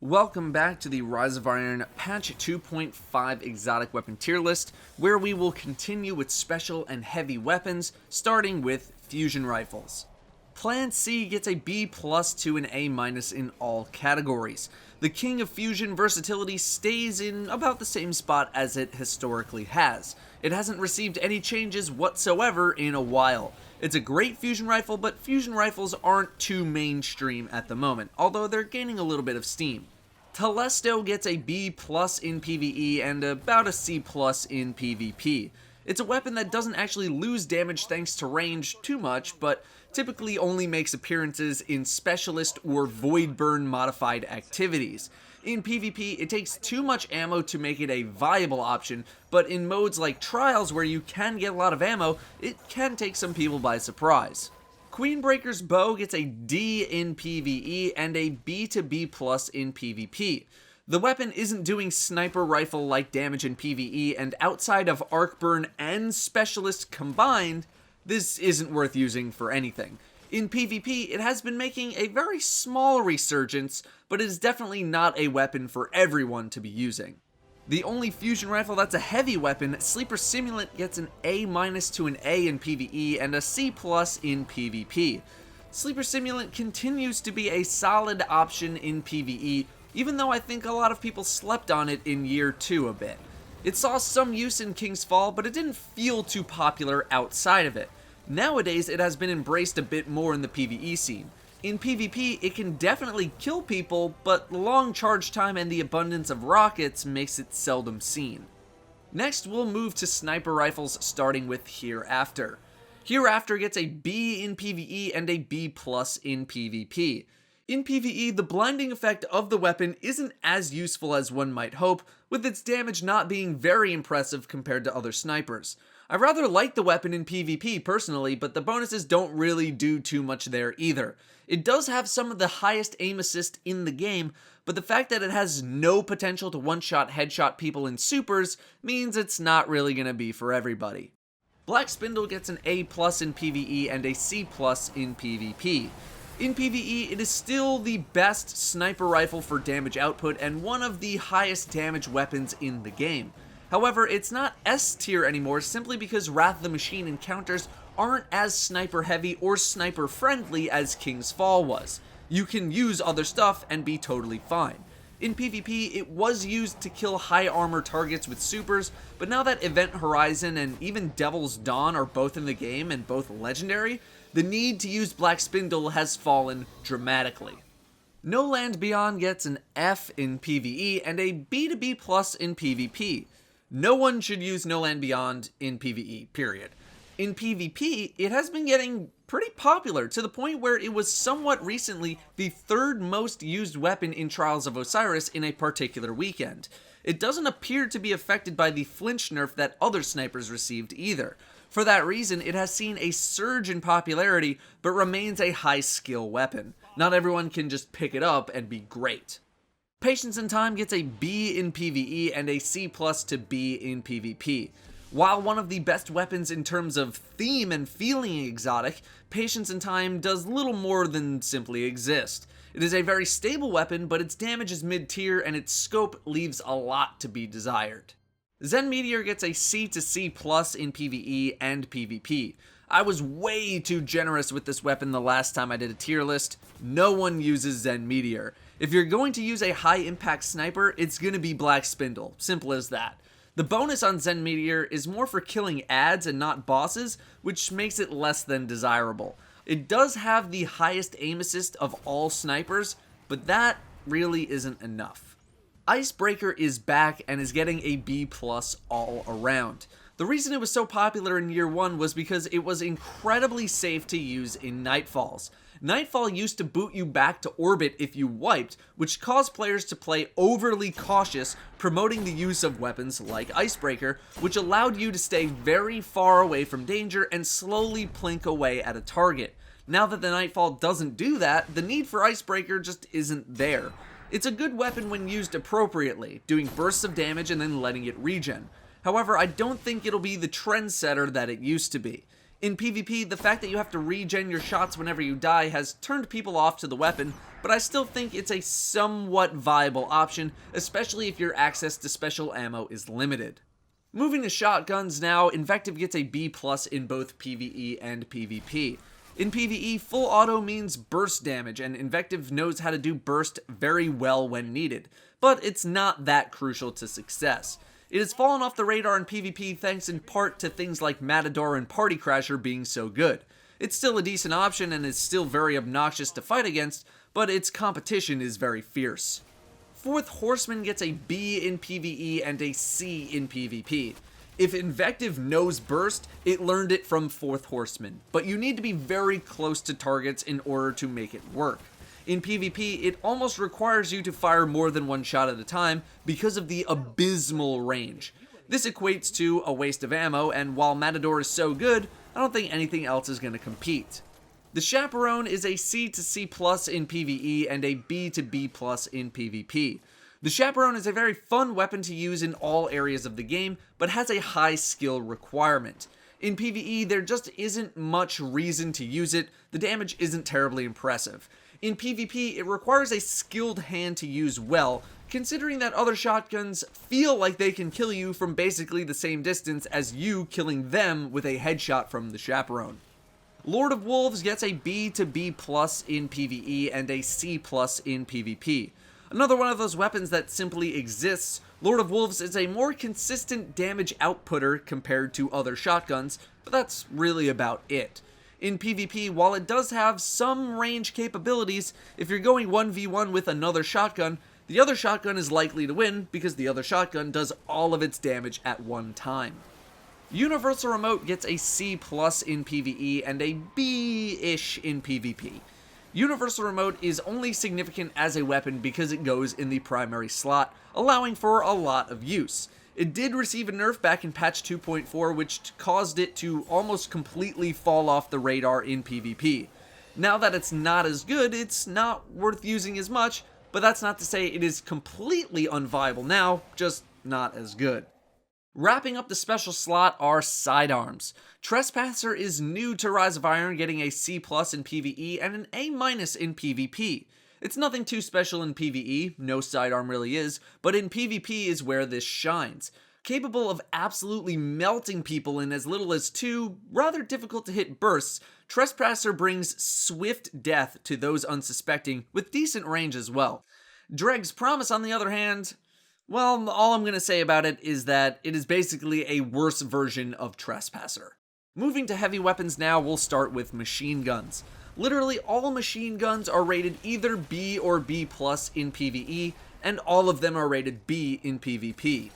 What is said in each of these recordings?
Welcome back to the Rise of Iron patch 2.5 exotic weapon tier list, where we will continue with special and heavy weapons, starting with fusion rifles. Plan C gets a B+ to an A- in all categories. The king of fusion versatility stays in about the same spot as it historically has. It hasn't received any changes whatsoever in a while. It's a great fusion rifle, but fusion rifles aren't too mainstream at the moment, although they're gaining a little bit of steam. Telesto gets a B+ in PvE and about a C+ in PvP. It's a weapon that doesn't actually lose damage thanks to range too much, but typically only makes appearances in specialist or void burn modified activities. In PvP, it takes too much ammo to make it a viable option, but in modes like Trials where you can get a lot of ammo, it can take some people by surprise. Queenbreakers Bow gets a D in PvE and a B to B+ in PvP. The weapon isn't doing sniper rifle-like damage in PvE, and outside of arc burn and specialist combined, this isn't worth using for anything. In PvP, it has been making a very small resurgence, but it is definitely not a weapon for everyone to be using. The only fusion rifle that's a heavy weapon, Sleeper Simulant, gets an A- to an A in PvE and a C+ in PvP. Sleeper Simulant continues to be a solid option in PvE, even though I think a lot of people slept on it in year 2 a bit. It saw some use in King's Fall, but it didn't feel too popular outside of it. Nowadays, it has been embraced a bit more in the PvE scene. In PvP, it can definitely kill people, but long charge time and the abundance of rockets makes it seldom seen. Next, we'll move to sniper rifles, starting with Hereafter. Hereafter gets a B in PvE and a B+ in PvP. In PvE, the blinding effect of the weapon isn't as useful as one might hope, with its damage not being very impressive compared to other snipers. I rather like the weapon in PvP personally, but the bonuses don't really do too much there either. It does have some of the highest aim assist in the game, but the fact that it has no potential to one-shot headshot people in supers means it's not really going to be for everybody. Black Spindle gets an A+ in PvE and a C+ in PvP. In PvE, it is still the best sniper rifle for damage output and one of the highest damage weapons in the game. However, it's not S tier anymore simply because Wrath of the Machine encounters aren't as sniper heavy or sniper friendly as King's Fall was. You can use other stuff and be totally fine. In PvP, it was used to kill high armor targets with supers, but now that Event Horizon and even Devil's Dawn are both in the game and both legendary, the need to use Black Spindle has fallen dramatically. No Land Beyond gets an F in PvE and a B to B+ in PvP. No one should use No Land Beyond in PvE, period. In PvP, it has been getting pretty popular to the point where it was somewhat recently the third most used weapon in Trials of Osiris in a particular weekend. It doesn't appear to be affected by the flinch nerf that other snipers received either. For that reason, it has seen a surge in popularity, but remains a high skill weapon. Not everyone can just pick it up and be great. Patience and Time gets a B in PvE and a C+ to B in PvP. While one of the best weapons in terms of theme and feeling exotic, Patience and Time does little more than simply exist. It is a very stable weapon, but its damage is mid-tier and its scope leaves a lot to be desired. Zen Meteor gets a C to C+ in PvE and PvP. I was way too generous with this weapon the last time I did a tier list. No one uses Zen Meteor. If you're going to use a high impact sniper, it's gonna be Black Spindle. Simple as that. The bonus on Zen Meteor is more for killing ads and not bosses, which makes it less than desirable. It does have the highest aim assist of all snipers, but that really isn't enough. Icebreaker is back and is getting a B+ all around. The reason it was so popular in year 1 was because it was incredibly safe to use in Nightfalls. Nightfall used to boot you back to orbit if you wiped, which caused players to play overly cautious, promoting the use of weapons like Icebreaker, which allowed you to stay very far away from danger and slowly plink away at a target. Now that the Nightfall doesn't do that, the need for Icebreaker just isn't there. It's a good weapon when used appropriately, doing bursts of damage and then letting it regen. However, I don't think it'll be the trendsetter that it used to be. In PvP, the fact that you have to regen your shots whenever you die has turned people off to the weapon, but I still think it's a somewhat viable option, especially if your access to special ammo is limited. Moving to shotguns now, Invective gets a B+ in both PvE and PvP. In PvE, full auto means burst damage, and Invective knows how to do burst very well when needed, but it's not that crucial to success. It has fallen off the radar in PvP thanks in part to things like Matador and Party Crasher being so good. It's still a decent option and is still very obnoxious to fight against, but its competition is very fierce. Fourth Horseman gets a B in PvE and a C in PvP. If Invective knows burst, it learned it from Fourth Horseman, but you need to be very close to targets in order to make it work. In PvP, it almost requires you to fire more than one shot at a time because of the abysmal range. This equates to a waste of ammo, and while Matador is so good, I don't think anything else is going to compete. The Chaperone is a C to C+ in PvE and a B to B+ in PvP. The Chaperone is a very fun weapon to use in all areas of the game, but has a high skill requirement. In PvE, there just isn't much reason to use it, the damage isn't terribly impressive. In PvP, it requires a skilled hand to use well, considering that other shotguns feel like they can kill you from basically the same distance as you killing them with a headshot from the Chaperone. Lord of Wolves gets a B to B+ in PvE and a C+ in PvP. Another one of those weapons that simply exists, Lord of Wolves is a more consistent damage outputter compared to other shotguns, but that's really about it. In PvP, while it does have some range capabilities, if you're going 1v1 with another shotgun, the other shotgun is likely to win because the other shotgun does all of its damage at one time. Universal Remote gets a C+ in PvE and a B-ish in PvP. Universal Remote is only significant as a weapon because it goes in the primary slot, allowing for a lot of use. It did receive a nerf back in patch 2.4, which caused it to almost completely fall off the radar in PvP. Now that it's not as good, it's not worth using as much, but that's not to say it is completely unviable now, just not as good. Wrapping up the special slot are sidearms. Trespasser is new to Rise of Iron, getting a C+ in PvE and an A- in PvP. It's nothing too special in PvE, no sidearm really is, but in PvP is where this shines. Capable of absolutely melting people in as little as 2 rather difficult to hit bursts, Trespasser brings swift death to those unsuspecting with decent range as well. Dreg's Promise, on the other hand, well, all I'm going to say about it is that it is basically a worse version of Trespasser. Moving to heavy weapons now, we'll start with machine guns. Literally all machine guns are rated either B or B+ in PvE, and all of them are rated B in PvP.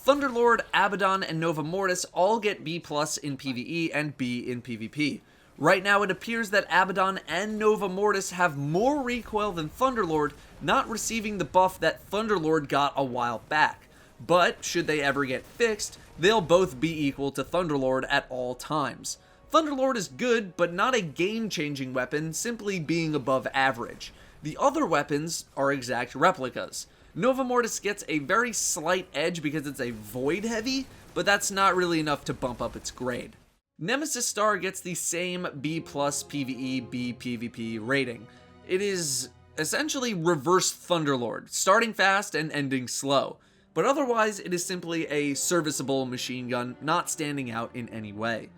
Thunderlord, Abaddon, and Nova Mortis all get B+ in PvE and B in PvP. Right now it appears that Abaddon and Nova Mortis have more recoil than Thunderlord, not receiving the buff that Thunderlord got a while back. But should they ever get fixed, they'll both be equal to Thunderlord at all times. Thunderlord is good, but not a game-changing weapon, simply being above average. The other weapons are exact replicas. Nova Mortis gets a very slight edge because it's a void heavy, but that's not really enough to bump up its grade. Nemesis Star gets the same B+ PvE, B PvP rating. It is essentially reverse Thunderlord, starting fast and ending slow, but otherwise it is simply a serviceable machine gun, not standing out in any way.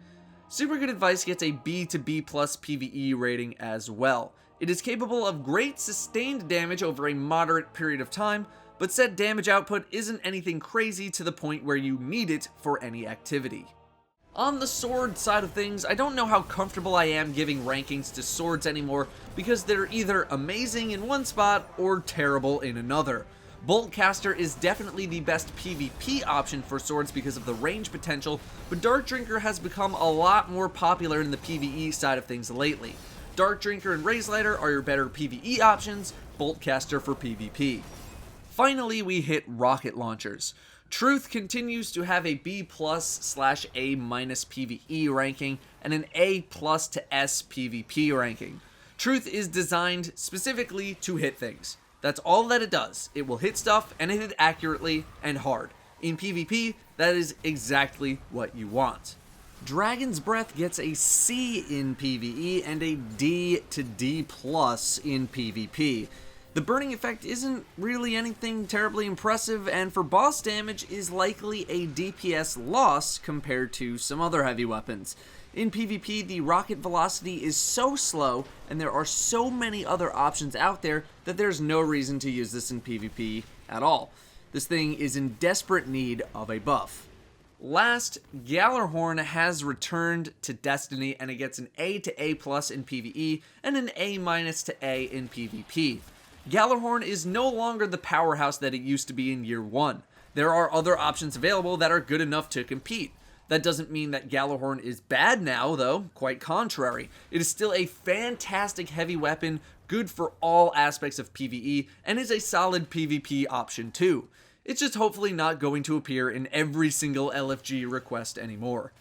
Super Good Advice gets a B to B+ PvE rating as well. It is capable of great sustained damage over a moderate period of time, but said damage output isn't anything crazy to the point where you need it for any activity. On the sword side of things, I don't know how comfortable I am giving rankings to swords anymore because they're either amazing in one spot or terrible in another. Boltcaster is definitely the best PvP option for swords because of the range potential, but Dark Drinker has become a lot more popular in the PvE side of things lately. Dark Drinker and Razelighter are your better PvE options, Boltcaster for PvP. Finally, we hit rocket launchers. Truth continues to have a B+/A- PvE ranking and an A+ to S PvP ranking. Truth is designed specifically to hit things. That's all that it does. It will hit stuff and hit it accurately and hard. In PvP, that is exactly what you want. Dragon's Breath gets a C in PvE and a D to D+ in PvP. The burning effect isn't really anything terribly impressive, and for boss damage is likely a DPS loss compared to some other heavy weapons. In PvP, the rocket velocity is so slow, and there are so many other options out there that there's no reason to use this in PvP at all. This thing is in desperate need of a buff. Last, Gjallarhorn has returned to Destiny, and it gets an A to A+ in PvE and an A- to A in PvP. Gjallarhorn is no longer the powerhouse that it used to be in Year 1. There are other options available that are good enough to compete. That doesn't mean that Gjallarhorn is bad now, though, quite contrary. It is still a fantastic heavy weapon, good for all aspects of PvE, and is a solid PvP option too. It's just hopefully not going to appear in every single LFG request anymore.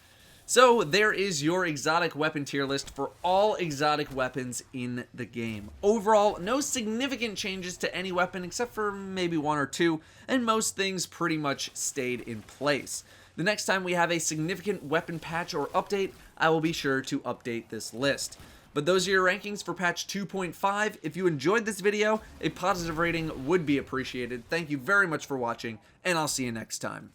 So there is your exotic weapon tier list for all exotic weapons in the game. Overall, no significant changes to any weapon except for maybe one or two, and most things pretty much stayed in place. The next time we have a significant weapon patch or update, I will be sure to update this list. But those are your rankings for patch 2.5. If you enjoyed this video, a positive rating would be appreciated. Thank you very much for watching, and I'll see you next time.